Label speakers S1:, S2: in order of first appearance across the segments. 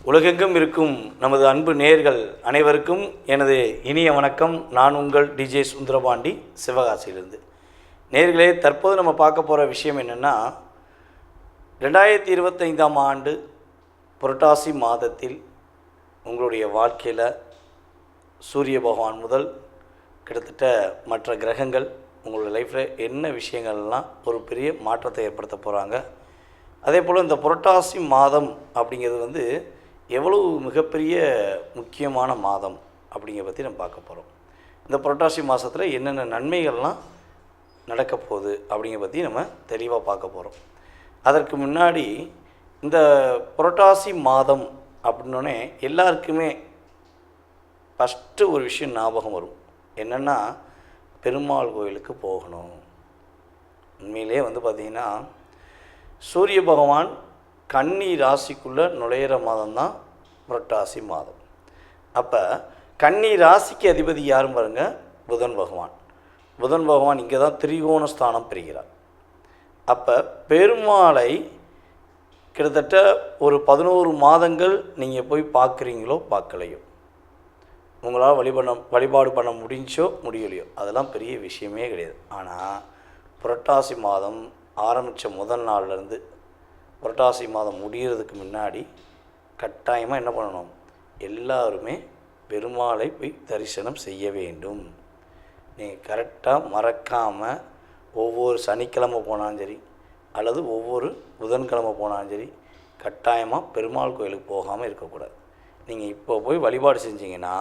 S1: உலகெங்கும் இருக்கும் நமது அன்பு நேயர்கள் அனைவருக்கும் எனது இனிய வணக்கம். நான் உங்கள் டிஜே சுந்தரபாண்டி, சிவகாசியிலிருந்து. நேயர்களே, தற்போது நம்ம பார்க்க போகிற விஷயம் என்னென்னா, 2025ஆம் ஆண்டு புரட்டாசி மாதத்தில் உங்களுடைய வாழ்க்கையில் சூரிய பகவான் முதல் கிட்டத்தட்ட மற்ற கிரகங்கள் உங்களுடைய லைஃப்பில் என்ன விஷயங்கள்லாம் ஒரு பெரிய மாற்றத்தை ஏற்படுத்த போகிறாங்க. அதே போல் இந்த புரட்டாசி மாதம் அப்படிங்கிறது எவ்வளவு மிகப்பெரிய முக்கியமான மாதம் அப்படிங்கிறத பற்றி நம்ம பார்க்க போகிறோம். இந்த புரட்டாசி மாதத்தில் என்னென்ன நன்மைகள்லாம் நடக்க போகுது அப்படிங்கிறத பற்றி நம்ம தெளிவாக பார்க்க போகிறோம். அதற்கு முன்னாடி இந்த புரட்டாசி மாதம் அப்படின்னோடனே எல்லாருக்குமே ஃபஸ்ட்டு ஒரு விஷயம் ஞாபகம் வரும். என்னென்னா, பெருமாள் கோயிலுக்கு போகணும். உண்மையிலே பார்த்திங்கன்னா, சூரிய பகவான் கன்னி ராசிக்குள்ளே நுழையிற மாதம்தான் புரட்டாசி மாதம். அப்போ கன்னி ராசிக்கு அதிபதி யாரும் பாருங்க, புதன் பகவான். புதன் பகவான் இங்கே தான் திரிகோண ஸ்தானம் பெறுகிறார். அப்போ பெருமாளை கிட்டத்தட்ட ஒரு 11 மாதங்கள் நீங்கள் போய் பார்க்குறீங்களோ பார்க்கலையோ, உங்களால் வழிபாடு பண்ண முடியலையோ, அதெல்லாம் பெரிய விஷயமே கிடையாது. ஆனால் புரட்டாசி மாதம் ஆரம்பித்த முதல் நாள்லேருந்து புரட்டாசி மாதம் முடிகிறதுக்கு முன்னாடி கட்டாயமாக என்ன பண்ணணும், எல்லாருமே பெருமாளை போய் தரிசனம் செய்ய வேண்டும். நீங்கள் கரெக்டாக மறக்காமல் ஒவ்வொரு சனிக்கிழமை போனாலும் சரி, அல்லது ஒவ்வொரு புதன்கிழமை போனாலும் சரி, கட்டாயமாக பெருமாள் கோயிலுக்கு போகாமல் இருக்கக்கூடாது. நீங்கள் இப்போ போய் வழிபாடு செஞ்சீங்கன்னா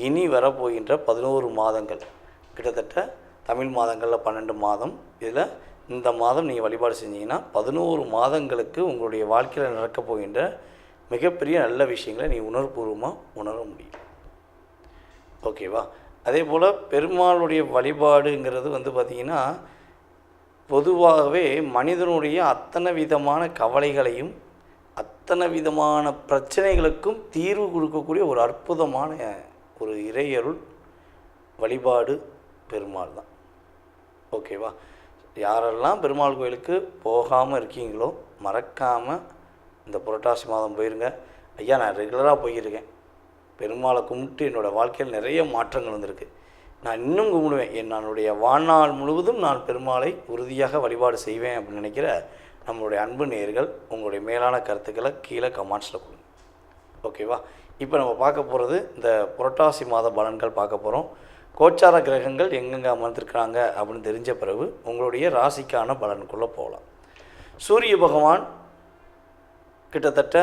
S1: இனி வரப்போகின்ற 11 மாதங்கள், கிட்டத்தட்ட தமிழ் மாதங்களில் 12 மாதம், இதில் இந்த மாதம் நீங்கள் வழிபாடு செஞ்சீங்கன்னா 11 மாதங்களுக்கு உங்களுடைய வாழ்க்கையில் நடக்கப் போகின்ற மிகப்பெரிய நல்ல விஷயங்களை நீ உணர்வுபூர்வமாக உணர முடியும். ஓகேவா? அதே போல் பெருமாளுடைய வழிபாடுங்கிறது பார்த்திங்கன்னா, பொதுவாகவே மனிதனுடைய அத்தனை விதமான கவலைகளையும் அத்தனை விதமான பிரச்சனைகளுக்கும் தீர்வு கொடுக்கக்கூடிய ஒரு அற்புதமான ஒரு இறையருள் வழிபாடு பெருமாள் தான். ஓகேவா? யாரெல்லாம் பெருமாள் கோயிலுக்கு போகாமல் இருக்கீங்களோ மறக்காமல் இந்த புரட்டாசி மாதம் போயிருங்க. ஐயா, நான் ரெகுலராக போயிருக்கேன், பெருமாளை கும்பிட்டு என்னோடய வாழ்க்கையில் நிறைய மாற்றங்கள் வந்திருக்கு, நான் இன்னும் கும்பிடுவேன், என்னுடைய வாழ்நாள் முழுவதும் நான் பெருமாளை உறுதியாக வழிபாடு செய்வேன் அப்படின்னு நினைக்கிற நம்மளுடைய அன்பு நேயர்கள் உங்களுடைய மேலான கருத்துக்களை கீழே கமெண்ட்ஸில் கொடுங்க. ஓகேவா? இப்போ நம்ம பார்க்க போகிறது இந்த புரட்டாசி மாத பலன்கள் பார்க்க போகிறோம். கோச்சார கிரகங்கள் எங்கெங்கே அமர்ந்திருக்கிறாங்க அப்படின்னு தெரிஞ்ச பிறகு உங்களுடைய ராசிக்கான பலனுக்குள்ளே போகலாம். சூரிய பகவான் கிட்டத்தட்ட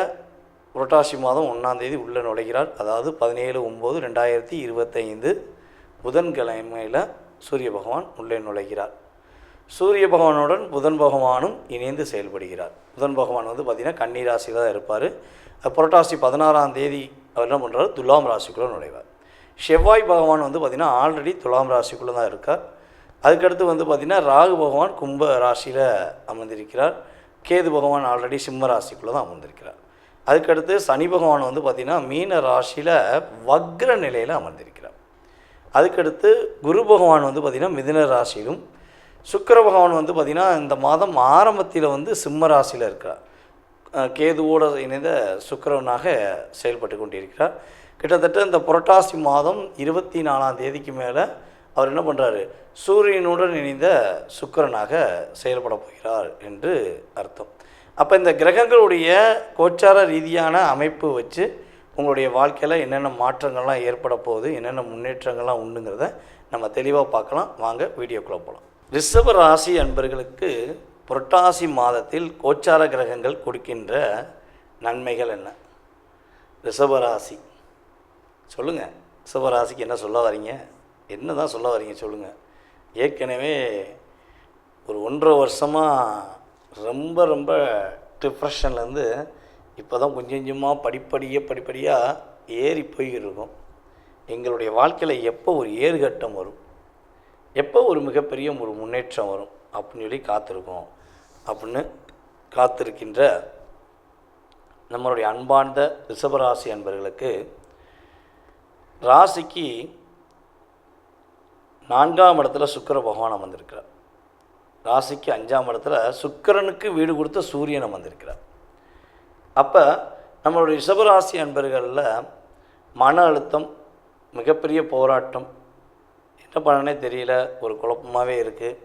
S1: புரட்டாசி மாதம் 1ஆம் தேதி உள்ளே நுழைகிறார். அதாவது 17/9/2025 புதன்கிழமையில் சூரிய பகவான் உள்ளே நுழைகிறார். சூரிய பகவானுடன் புதன் பகவானும் இணைந்து செயல்படுகிறார். புதன் பகவான் பார்த்திங்கன்னா கன்னி ராசியில் தான் இருப்பார். புரட்டாசி 16ஆம் தேதி அவர் என்ன பண்ணுறாரு, துலாம் ராசிக்குள்ளே நுழைவார். செவ்வாய் பகவான் பார்த்திங்கன்னா ஆல்ரெடி துலாம் ராசிக்குள்ளே தான் இருக்கார். அதுக்கடுத்து பார்த்திங்கன்னா ராகு பகவான் கும்ப ராசியில் அமர்ந்திருக்கிறார். கேது பகவான் ஆல்ரெடி சிம்ம ராசிக்குள்ளே தான் அமர்ந்திருக்கிறார். அதுக்கடுத்து சனி பகவான் பார்த்திங்கன்னா மீன ராசியில் வக்ர நிலையில் அமர்ந்திருக்கிறார். அதுக்கடுத்து குரு பகவான் பார்த்திங்கன்னா மிதுன ராசியிலும், சுக்கிர பகவான் பார்த்திங்கன்னா இந்த மாதம் ஆரம்பத்தில் சிம்ம ராசியில் இருக்கிறார். கேதுவோடு இணைந்த சுக்கிரவனாக செயல்பட்டு கொண்டிருக்கிறார். கிட்டத்தட்ட இந்த புரட்டாசி மாதம் 24ஆம் தேதிக்கு மேலே அவர் என்ன பண்ணுறாரு, சூரியனுடன் இணைந்த சுக்கிரனாக செயல்பட போகிறார் என்று அர்த்தம். அப்போ இந்த கிரகங்களுடைய கோச்சார ரீதியான அமைப்பு வச்சு உங்களுடைய வாழ்க்கையில் என்னென்ன மாற்றங்கள்லாம் ஏற்பட போகுது, என்னென்ன முன்னேற்றங்கள்லாம் உண்டுங்கிறத நம்ம தெளிவாக பார்க்கலாம். வாங்க வீடியோக்குள்ளே போகலாம். ரிஷப ராசி அன்பர்களுக்கு புரட்டாசி மாதத்தில் கோச்சார கிரகங்கள் கொடுக்கின்ற நன்மைகள் என்ன? ரிஷபராசி சொல்லுங்கள், ரிஷபராசிக்கு என்ன சொல்ல வரீங்க, என்ன தான் சொல்ல வரீங்க சொல்லுங்கள். ஏற்கனவே ஒரு 1.5 வருஷமாக ரொம்ப டிப்ரெஷன்லேருந்து இப்போ தான் கொஞ்சம் கொஞ்சமாக படிப்படியாக ஏறி போய்கிருக்கோம். எங்களுடைய வாழ்க்கையில் எப்போ ஒரு ஏறுகட்டம் வரும், எப்போ ஒரு மிகப்பெரிய ஒரு முன்னேற்றம் வரும் அப்படின்னு சொல்லி காத்திருக்கோம். அப்படின்னு காத்திருக்கின்ற நம்மளுடைய அன்பார்ந்த ரிஷபராசி அன்பர்களுக்கு ராசிக்கு 4ஆம் இடத்துல சுக்கிர பகவான் அமர்ந்திருக்கிறார். ராசிக்கு 5ஆம் இடத்துல சுக்கிரனுக்கு வீடு கொடுத்த சூரியன் அமர்ந்திருக்கிறார். அப்போ நம்மளுடைய ரிஷபராசி அன்பர்களில் மன அழுத்தம், மிகப்பெரிய போராட்டம், என்ன பண்ணனே தெரியல, ஒரு குழப்பமாகவே இருக்குது.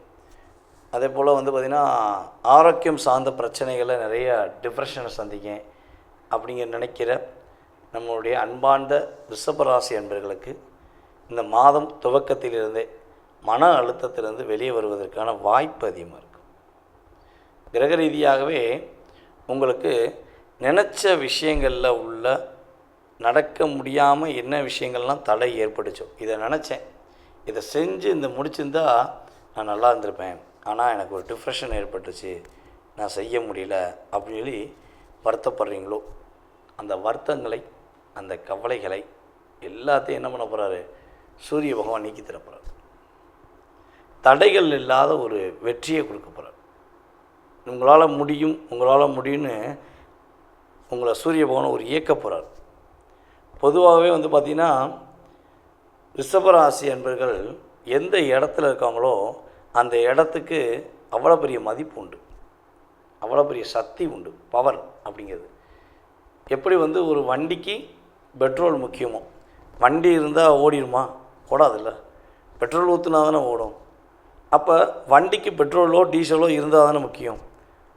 S1: அதே போல் வந்து பார்த்திங்கன்னா ஆரோக்கியம் சார்ந்த பிரச்சனைகளை நிறைய டிப்ரெஷனை சந்திக்கேன் அப்படிங்கிற நினைக்கிற நம்மளுடைய அன்பார்ந்த ரிஷபராசி அன்பர்களுக்கு இந்த மாதம் துவக்கத்திலிருந்தே மன அழுத்தத்திலிருந்து வெளியே வருவதற்கான வாய்ப்பு அதிகமாக இருக்கும். கிரக ரீதியாகவே உங்களுக்கு நினச்ச விஷயங்களில் உள்ள நடக்க முடியாமல் என்ன விஷயங்கள்லாம் தடை ஏற்பட்டுச்சோ, இதை நினச்சேன், இதை செஞ்சு இந்த முடிச்சிருந்தா நான் நல்லா இருந்திருப்பேன், ஆனால் எனக்கு ஒரு டிப்ரெஷன் ஏற்பட்டுச்சு, நான் செய்ய முடியல அப்படின்னு சொல்லி வருத்தப்படுறீங்களோ, அந்த வருத்தங்களை, அந்த கவலைகளை எல்லாத்தையும் என்ன பண்ண போகிறாரு, சூரிய பகவான் நீக்கி தர போகிறார். தடைகள் இல்லாத ஒரு வெற்றியை கொடுக்க போகிறார். உங்களால் முடியும், உங்களால் முடியும்னு உங்களை சூரிய பகவான் ஒரு இயக்க போகிறார். பொதுவாகவே வந்து பார்த்திங்கன்னா ரிஷபராசி என்பர்கள் எந்த இடத்துல இருக்காங்களோ அந்த இடத்துக்கு அவ்வளோ பெரிய மதிப்பு உண்டு, அவ்வளோ பெரிய சக்தி உண்டு, பவர் அப்படிங்கிறது. எப்படி வந்து ஒரு வண்டிக்கு பெட்ரோல் முக்கியமோ, வண்டி இருந்தால் ஓடிடுமா? ஓடாதில்ல, பெட்ரோல் ஊற்றுனா தானே ஓடும். அப்போ வண்டிக்கு பெட்ரோலோ டீசலோ இருந்தால் தானே முக்கியம்,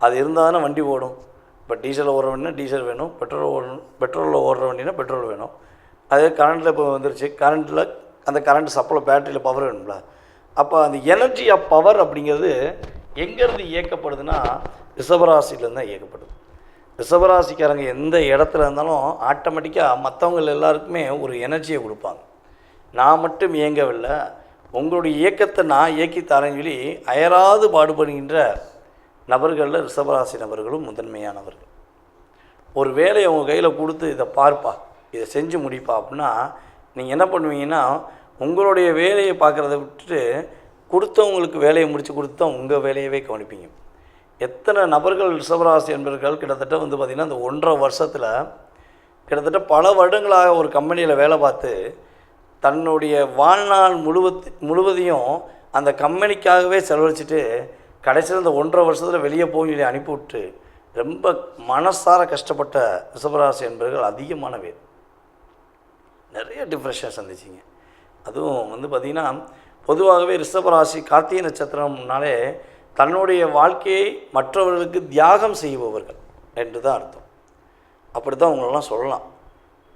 S1: அது இருந்தால் தானே வண்டி ஓடும். இப்போ டீசலில் ஓடுற வண்டினா டீசல் வேணும், பெட்ரோலில் ஓடுற வண்டினா பெட்ரோல் வேணும். அதே கரண்ட்டில் இப்போ வந்துருச்சு, கரண்ட்டில் அந்த கரண்ட் சப்ளை பேட்டரியில் பவர் வேணும்ல. அப்போ அந்த எனர்ஜி ஆஃப் பவர் அப்படிங்கிறது எங்கேருந்து இயக்கப்படுதுன்னா ரிஷபராசிலேருந்து தான் இயக்கப்படுது. ரிஷபராசிக்காரங்க எந்த இடத்துல இருந்தாலும் ஆட்டோமேட்டிக்காக மற்றவங்க எல்லாருக்குமே ஒரு எனர்ஜியை கொடுப்பாங்க. நான் மட்டும் இயங்கவில்லை, உங்களுடைய இயக்கத்தை நான் இயக்கி தரேன்னு சொல்லி அயராது பாடுபடுகின்ற நபர்களில் ரிஷபராசி நபர்களும் முதன்மையானவர்கள். ஒரு வேலையை உங்கள் கையில் கொடுத்து இதை பார்ப்பா, இதை செஞ்சு முடிப்பா அப்படின்னா நீங்கள் என்ன பண்ணுவீங்கன்னா, உங்களுடைய வேலையை பார்க்குறத விட்டுட்டு கொடுத்தவங்களுக்கு வேலையை முடித்து கொடுத்து தான் உங்கள் வேலையவே கவனிப்பீங்க. எத்தனை நபர்கள் ரிஷபராசி என்பவர்கள் கிட்டத்தட்ட வந்து பார்த்திங்கன்னா இந்த 1.5 வருஷத்தில் கிட்டத்தட்ட பல வருடங்களாக ஒரு கம்பெனியில் வேலை பார்த்து தன்னுடைய வாழ்நாள் முழுவதையும் அந்த கம்பெனிக்காகவே செலவழிச்சிட்டு கடைசியில் இந்த 1.5 வருஷத்தில் வெளியே போய் சொல்லி அனுப்பிவிட்டு ரொம்ப மனசார கஷ்டப்பட்ட ரிஷபராசி என்பவர்கள் அதிகமான பேர். நிறைய டிப்ரெஷன் சந்திச்சிங்க. அதுவும் வந்து பார்த்திங்கன்னா பொதுவாகவே ரிஷபராசி கார்த்திகை நட்சத்திரம்னாலே தன்னுடைய வாழ்க்கையை மற்றவர்களுக்கு தியாகம் செய்பவர்கள் என்று தான் அர்த்தம். அப்படி தான் உங்களெல்லாம் சொல்லலாம்.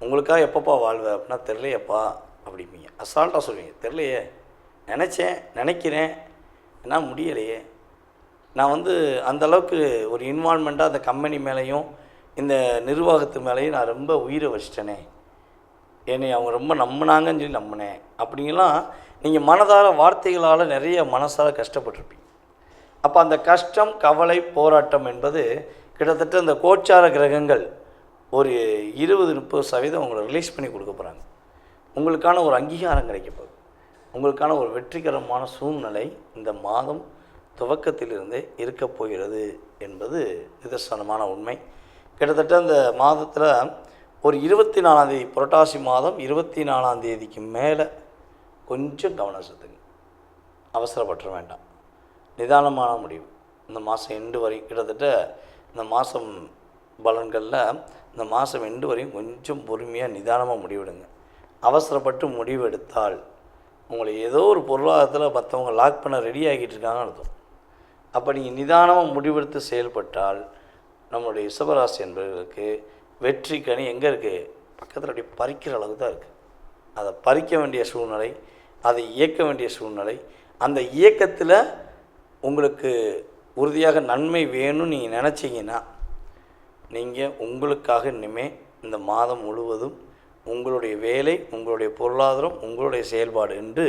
S1: உங்களுக்காக எப்பப்பா வாழ்வேன் அப்படின்னா தெரிலையப்பா அப்படிம்பீங்க, அசால்ட்டாக சொல்லுவீங்க. தெரிலையே, நினைக்கிறேன், என்ன முடியலையே. நான் வந்து அந்தளவுக்கு ஒரு இன்வால்மெண்ட்டாக அந்த கம்பெனி மேலேயும் இந்த நிர்வாகத்து மேலேயும் நான் ரொம்ப உயிரை வச்சிட்டேனே, என்னை அவங்க ரொம்ப நம்பினாங்கன்னு சொல்லி நம்பினேன் அப்படிங்கலாம் நீங்கள் மனதார வார்த்தைகளால் நிறைய மனசார கஷ்டப்பட்டிருப்பீங்க. அப்போ அந்த கஷ்டம், கவலை, போராட்டம் என்பது கிட்டத்தட்ட இந்த கோச்சார கிரகங்கள் ஒரு 20-30% உங்களை ரிலீஸ் பண்ணி கொடுக்க போகிறாங்க. உங்களுக்கான ஒரு அங்கீகாரம் கிடைக்கப்போகுது, உங்களுக்கான ஒரு வெற்றிகரமான சூழ்நிலை இந்த மாதம் துவக்கத்திலிருந்தே இருக்கப் போகிறது என்பது நிதர்சனமான உண்மை. கிட்டத்தட்ட இந்த மாதத்தில் ஒரு 24ஆம் தேதி, புரட்டாசி மாதம் 24ஆம் தேதிக்கு மேலே கொஞ்சம் கவனம் செலுத்துங்க. அவசரப்பட்டுற வேண்டாம், நிதானமான முடிவு. இந்த மாதம் எண்டு வரை கிட்டத்தட்ட இந்த மாதம் பலன்களில் இந்த மாதம் எண்டு வரையும் கொஞ்சம் பொறுமையாக நிதானமாக முடிவெடுங்க. அவசரப்பட்டு முடிவு எடுத்தால் உங்களை ஏதோ ஒரு பொருளாதாரத்தில் மற்றவங்க லாக் பண்ண ரெடி ஆகிட்டு இருக்காங்கன்னு அர்த்தம். அப்போ நீங்கள் நிதானமாக முடிவெடுத்து செயல்பட்டால் நம்மளுடைய ரிஷபராசி என்பவர்களுக்கு வெற்றி கனி எங்கே இருக்குது, பக்கத்தில் அப்படி பறிக்கிற அளவுக்கு தான் இருக்குது. அதை பறிக்க வேண்டிய சூழ்நிலை, அதை இயக்க வேண்டிய சூழ்நிலை. அந்த இயக்கத்தில் உங்களுக்கு உறுதியாக நன்மை வேணும்னு நீங்கள் நினச்சிங்கன்னா நீங்கள் உங்களுக்காக இனிமேல் இந்த மாதம் முழுவதும் உங்களுடைய வேலை, உங்களுடைய பொருளாதாரம், உங்களுடைய செயல்பாடு என்று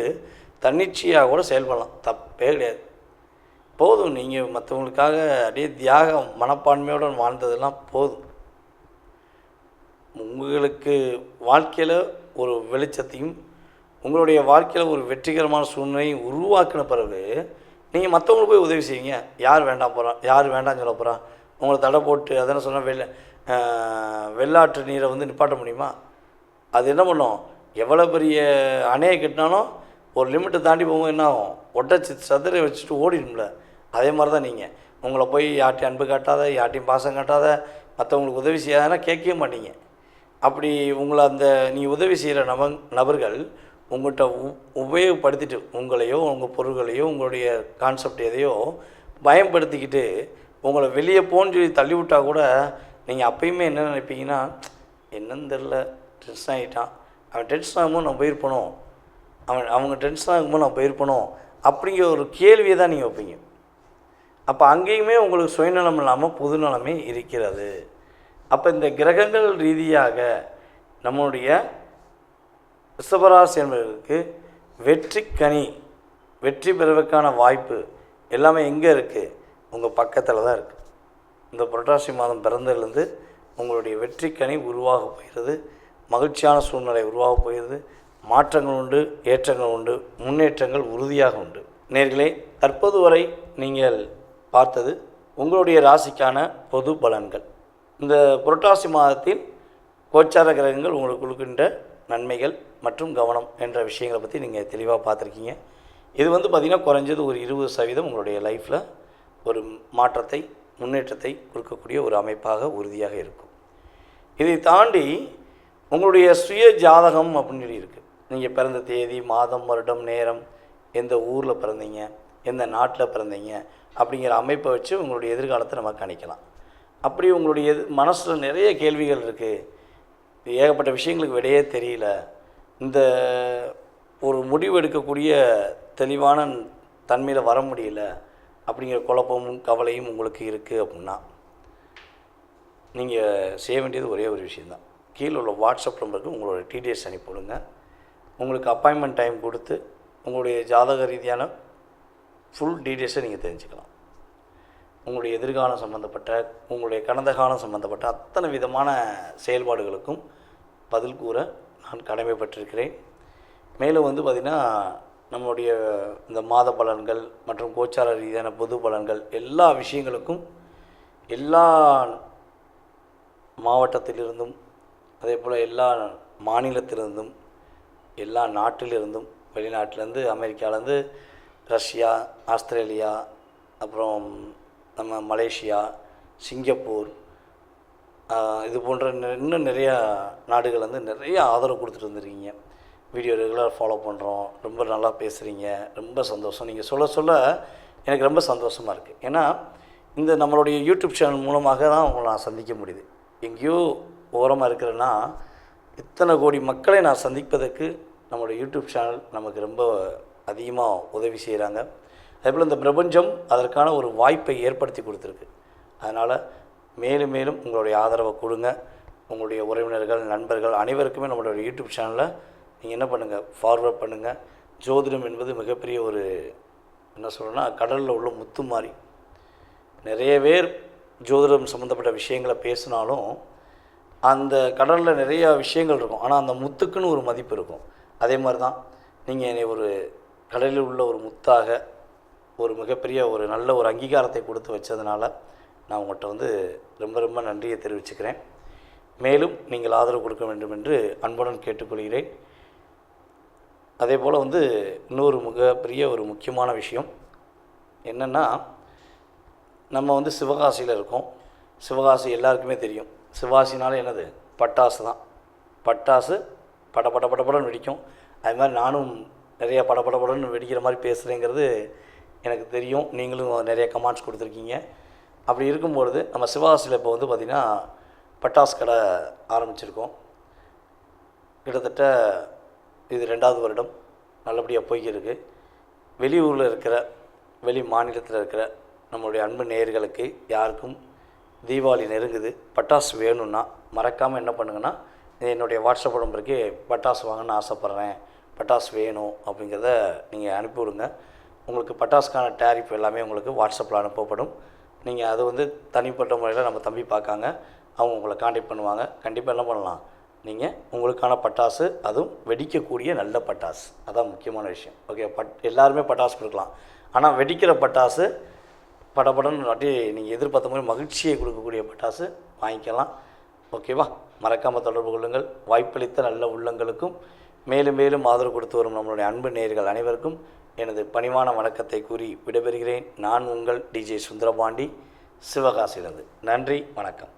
S1: தன்னிச்சையாக கூட செயல்படலாம், தப்பே கிடையாது. போதும், நீங்கள் மற்றவங்களுக்காக அப்படியே தியாக மனப்பான்மையோடு வாழ்ந்ததெல்லாம் போதும். உங்களுக்கு வாழ்க்கையில் ஒரு வெளிச்சத்தையும் உங்களுடைய வாழ்க்கையில் ஒரு வெற்றிகரமான சூழ்நிலையும் உருவாக்கின பிறகு நீங்கள் மற்றவங்களுக்கு போய் உதவி செய்வீங்க. யார் வேண்டாம் போகிறான், யார் வேண்டாம்னு சொல்ல போகிறான், உங்களை தடை போட்டு அதெல்லாம் சொன்னால் வெள்ளாற்று நீரை வந்து நிப்பாட்ட முடியுமா? அது என்ன பண்ணும், எவ்வளோ பெரிய அணையை கட்டினாலும் ஒரு லிமிட்டை தாண்டி போகும்போது என்ன ஆகும், ஒட்டச்சி சதுரை வச்சுட்டு ஓடிடும்ல. அதே மாதிரி தான் நீங்கள் உங்களை போய் யார்ட்டையும் அன்பு காட்டாத, யார்ட்டையும் பாசம் காட்டாத, மற்றவங்களுக்கு உதவி செய்யாதுன்னா கேட்கவே மாட்டீங்க. அப்படி உங்களை அந்த நீ உதவி செய்கிற நபர்கள் உங்கள்கிட்ட உபயோகப்படுத்திட்டு உங்களையோ உங்கள் பொருள்களையோ உங்களுடைய கான்செப்ட் எதையோ பயன்படுத்திக்கிட்டு உங்களை வெளியே போன்னு சொல்லி தள்ளி விட்டால் கூட நீங்கள் அப்பயுமே என்ன நினைப்பீங்கன்னா, என்னன்னு தெரில, டென்ஷன் ஆகிட்டான், அவன் டென்ஷன் ஆகும்போது நான் போயிருப்பணும், அவங்க டென்ஷன் ஆகும்போது நான் போயிருப்பணும் அப்படிங்கிற ஒரு கேள்வியை தான் நீங்கள் வைப்பீங்க. அப்போ அங்கேயுமே உங்களுக்கு சுயநலம் இல்லாமல் பொதுநலமே இருக்கிறது. அப்போ இந்த கிரகங்கள் ரீதியாக நம்முடைய ரிஷபராசி என்பவர்களுக்கு வெற்றி பெறுவதற்கான வாய்ப்பு எல்லாமே எங்கே இருக்குது? உங்கள் பக்கத்தில் தான் இருக்குது. இந்த புரட்டாசி மாதம் பிறந்ததுலேருந்து உங்களுடைய வெற்றிக்கனி உருவாக போகிறது, மகிழ்ச்சியான சூழ்நிலை உருவாக போகிறது, மாற்றங்கள் உண்டு, ஏற்றங்கள் உண்டு, முன்னேற்றங்கள் உறுதியாக உண்டு. நேர்களே, தற்போது வரை நீங்கள் பார்த்தது உங்களுடைய ராசிக்கான பொது பலன்கள். இந்த புரட்டாசி மாதத்தில் கோச்சார கிரகங்கள் உங்களுக்கு கொடுக்கின்ற நன்மைகள் மற்றும் கவனம் என்ற விஷயங்களை பற்றி நீங்கள் தெளிவாக பார்த்துருக்கீங்க. இது பார்த்திங்கன்னா குறைஞ்சது ஒரு 20% உங்களுடைய லைஃப்பில் ஒரு மாற்றத்தை, முன்னேற்றத்தை கொடுக்கக்கூடிய ஒரு அமைப்பாக உறுதியாக இருக்கும். இதை தாண்டி உங்களுடைய சுய ஜாதகம் அப்படின்னு சொல்லி இருக்குது. நீங்கள் பிறந்த தேதி, மாதம், வருடம், நேரம், எந்த ஊரில் பிறந்தீங்க, எந்த நாட்டில் பிறந்தீங்க அப்படிங்கிற அமைப்பை வச்சு உங்களுடைய எதிர்காலத்தை நம்ம கணிக்கலாம். அப்படி உங்களுடைய மனசில் நிறைய கேள்விகள் இருக்குது, ஏகப்பட்ட விஷயங்களுக்கு விடையே தெரியல, இந்த ஒரு முடிவு எடுக்கக்கூடிய தெளிவான தன்மையில் வர முடியல அப்படிங்கிற குழப்பமும் கவலையும் உங்களுக்கு இருக்குது அப்படின்னா நீங்கள் செய்ய வேண்டியது ஒரே ஒரு விஷயந்தான். கீழே உள்ள வாட்ஸ்அப் நம்பருக்கு உங்களோட டீட்டெயில்ஸ் அனுப்பிவிடுங்க. உங்களுக்கு அப்பாயின்மெண்ட் டைம் கொடுத்து உங்களுடைய ஜாதக ரீதியான ஃபுல் டீட்டெயில்ஸை நீங்கள் தெரிஞ்சுக்கலாம். உங்களுடைய எதிர்காலம் சம்மந்தப்பட்ட, உங்களுடைய கடந்த காலம் சம்மந்தப்பட்ட அத்தனை விதமான செயல்பாடுகளுக்கும் பதில் கூற நான் கடமைப்பட்டிருக்கிறேன். மேலும் பார்த்திங்கன்னா நம்மளுடைய இந்த மாத பலன்கள் மற்றும் கோச்சார ரீதியான பொது பலன்கள் எல்லா விஷயங்களுக்கும் எல்லா மாவட்டத்திலிருந்தும், அதே போல் எல்லா மாநிலத்திலிருந்தும், எல்லா நாட்டிலிருந்தும், வெளிநாட்டிலேருந்து, அமெரிக்காவிலேருந்து, ரஷ்யா, ஆஸ்திரேலியா, அப்புறம் நம்ம மலேசியா, சிங்கப்பூர், இது போன்ற இன்னும் நிறையா நாடுகள் நிறைய ஆதரவு கொடுத்துட்டு வந்துருக்கீங்க. வீடியோ ரெகுலராக ஃபாலோ பண்ணுறோம், ரொம்ப நல்லா பேசுகிறீங்க, ரொம்ப சந்தோஷம். நீங்கள் சொல்ல எனக்கு ரொம்ப சந்தோஷமாக இருக்குது. ஏன்னா இந்த நம்மளுடைய யூடியூப் சேனல் மூலமாக தான் உங்களை நான் சந்திக்க முடியுது. எங்கேயோ ஓரமாக இருக்கிறேன்னா இத்தனை கோடி மக்களை நான் சந்திப்பதற்கு நம்மளுடைய யூடியூப் சேனல் நமக்கு ரொம்ப அதிகமாக உதவி செய்கிறாங்க. அதேபோல் இந்த பிரபஞ்சம் அதற்கான ஒரு வாய்ப்பை ஏற்படுத்தி கொடுத்துருக்கு. அதனால் மேலும் மேலும் உங்களுடைய ஆதரவை கொடுங்க. உங்களுடைய உறவினர்கள், நண்பர்கள் அனைவருக்குமே நம்மளுடைய யூடியூப் சேனலில் நீங்கள் என்ன பண்ணுங்கள், ஃபார்வர்ட் பண்ணுங்கள். ஜோதிடம் என்பது மிகப்பெரிய ஒரு என்ன சொல்கிறேன்னா கடலில் உள்ள முத்து மாதிரி. நிறைய பேர் ஜோதிடம் சம்மந்தப்பட்ட விஷயங்களை பேசினாலும் அந்த கடலில் நிறையா விஷயங்கள் இருக்கும், ஆனால் அந்த முத்துக்குன்னு ஒரு மதிப்பு இருக்கும். அதே மாதிரி தான் நீங்கள் என்னை ஒரு கடலில் உள்ள ஒரு முத்தாக, ஒரு மிகப்பெரிய ஒரு நல்ல ஒரு அங்கீகாரத்தை கொடுத்து வச்சதுனால நான் உங்கள்கிட்ட ரொம்ப ரொம்ப நன்றியை தெரிவிச்சுக்கிறேன். மேலும் நீங்கள் ஆதரவு கொடுக்க வேண்டும் என்று அன்புடன் கேட்டுக்கொள்கிறேன். அதே போல் இன்னொரு மிகப்பெரிய ஒரு முக்கியமான விஷயம் என்னென்னா, நம்ம சிவகாசியில் இருக்கோம். சிவகாசி எல்லாருக்குமே தெரியும். சிவகாசினாலே என்னது, பட்டாசு தான். பட்டாசு படபடன்னு வெடிக்கும். அது மாதிரி நானும் நிறைய படபடன்னு வெடிக்கிற மாதிரி பேசுகிறேங்கிறது எனக்கு தெரியும். நீங்களும் நிறைய கமெண்ட்ஸ் கொடுத்துருக்கீங்க. அப்படி இருக்கும்பொழுது நம்ம சிவகாசியில் இப்போ பார்த்திங்கன்னா பட்டாசு கடை ஆரம்பிச்சிருக்கோம். கிட்டத்தட்ட இது 2வது வருடம் நல்லபடியாக போய்க்கிருக்கு. வெளியூரில் இருக்கிற, வெளி மாநிலத்தில் இருக்கிற நம்மளுடைய அன்பு நேயர்களுக்கு யாருக்கும் தீபாவளி நெருங்குது, பட்டாசு வேணும்னா மறக்காமல் என்ன பண்ணுங்கன்னா, என்னுடைய வாட்ஸ்அப் நம்பருக்கு பட்டாசு வாங்கணும்னு ஆசைப்பட்றேன், பட்டாசு வேணும் அப்படிங்கிறத நீங்கள் அனுப்பிவிடுங்க. உங்களுக்கு பட்டாசுக்கான டேரிஃப் எல்லாமே உங்களுக்கு வாட்ஸ்அப்பில் அனுப்பப்படும். நீங்கள் அது தனிப்பட்ட முறையில் நம்ம தம்பி பார்க்காங்க, அவங்க உங்களை காண்டாக்ட் பண்ணுவாங்க. கண்டிப்பாக என்ன பண்ணலாம், நீங்கள் உங்களுக்கான பட்டாசு, அதுவும் வெடிக்கக்கூடிய நல்ல பட்டாசு, அதான் முக்கியமான விஷயம். ஓகே, எல்லாருமே பட்டாசு கொடுக்கலாம், ஆனால் வெடிக்கிற பட்டாசு படபடன்னு அப்படியே நீங்கள் எதிர்பார்த்த மாதிரி மகிழ்ச்சியை கொடுக்கக்கூடிய பட்டாசு வாங்கிக்கலாம். ஓகேவா? மறக்காமல் தொடர்பு கொள்ளுங்கள். வாய்ப்பளித்த நல்ல உள்ளங்களுக்கும் மேலும் மேலும் ஆதரவு கொடுத்து வரும் நம்மளுடைய அன்பு நேயர்கள் அனைவருக்கும் எனது பணிவான வணக்கத்தை கூறி விடைபெறுகிறேன். நான் உங்கள் டிஜே சுந்தரபாண்டி, சிவகாசியிலிருந்து. நன்றி, வணக்கம்.